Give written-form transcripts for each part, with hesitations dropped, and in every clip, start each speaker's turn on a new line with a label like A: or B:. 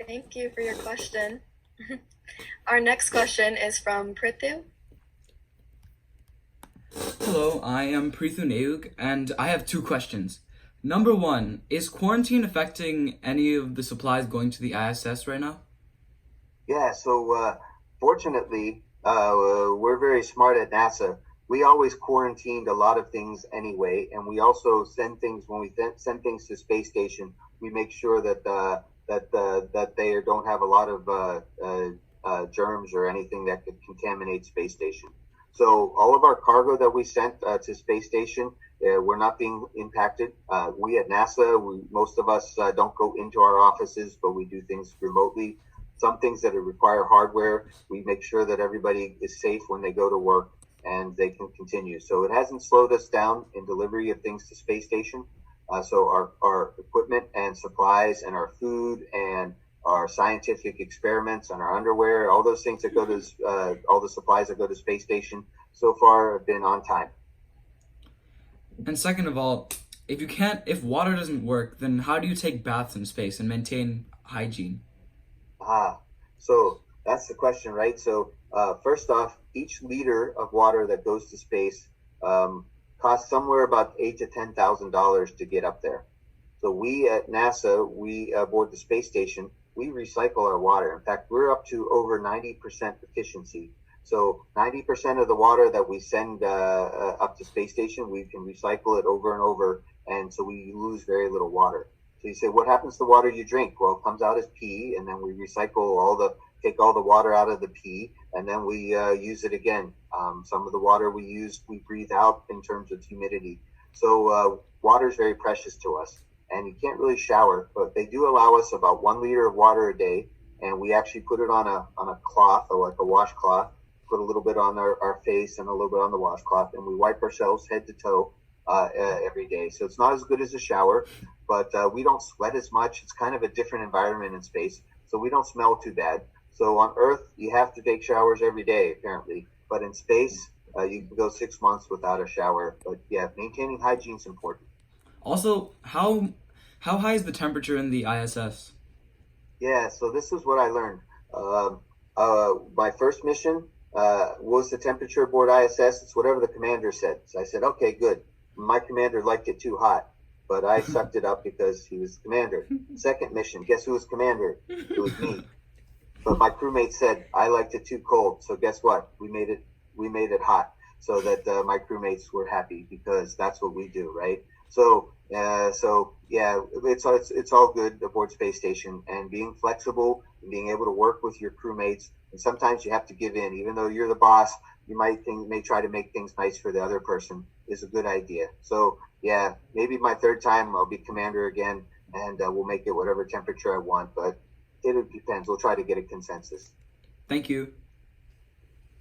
A: Thank you for your question. Our next question is from Prithu.
B: Hello, I am Prithu, and I have two questions. Number one, is quarantine affecting any of the supplies going to the ISS right now?
C: Yeah, so fortunately, we're very smart at NASA. We always quarantined a lot of things anyway, and we also send things when we send things to space station. We make sure that they don't have a lot of germs or anything that could contaminate space station. So all of our cargo that we sent to space station, we're not being impacted. We at NASA, most of us don't go into our offices, but we do things remotely. Some things that require hardware, we make sure that everybody is safe when they go to work and they can continue. So it hasn't slowed us down in delivery of things to space station. So our equipment and supplies and our food and our scientific experiments and our underwear, all those things that go to all the supplies that go to space station so far have been on time.
B: And second of all, if water doesn't work, then how do you take baths in space and maintain hygiene?
C: So that's the question, right? So first off, each liter of water that goes to space costs somewhere about $8,000 to $10,000 to get up there. So we at NASA, we aboard the space station, we recycle our water. In fact, we're up to over 90% efficiency. So 90% of the water that we send up to space station, we can recycle it over and over, and so we lose very little water. So you say, what happens to the water you drink? Well, it comes out as pee, and then we take all the water out of the pee, and then we use it again. Some of the water we use, we breathe out in terms of humidity. So water is very precious to us, and you can't really shower, but they do allow us about 1 liter of water a day, and we actually put it on a cloth or like a washcloth, put a little bit on our face and a little bit on the washcloth, and we wipe ourselves head to toe every day. So it's not as good as a shower, but we don't sweat as much. It's kind of a different environment in space, so we don't smell too bad. So on Earth, you have to take showers every day, apparently. But in space, you can go 6 months without a shower. But yeah, maintaining hygiene is important.
B: Also, how high is the temperature in the ISS?
C: Yeah, so this is what I learned. My first mission was the temperature aboard ISS. It's whatever the commander said. So I said, okay, good. My commander liked it too hot, but I sucked it up because he was the commander. Second mission, guess who was commander? It was me. But my crewmate said I liked it too cold. So guess what? We made it hot so that my crewmates were happy because that's what we do, right? So yeah, it's all good aboard space station, and being flexible and being able to work with your crewmates. And sometimes you have to give in, even though you're the boss. You may try to make things nice for the other person is a good idea. So yeah, maybe my third time I'll be commander again, and we'll make it whatever temperature I want. But it depends. We'll try to get a consensus.
B: Thank you.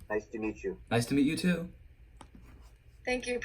C: Nice to meet you.
B: Nice to meet you too.
A: Thank you,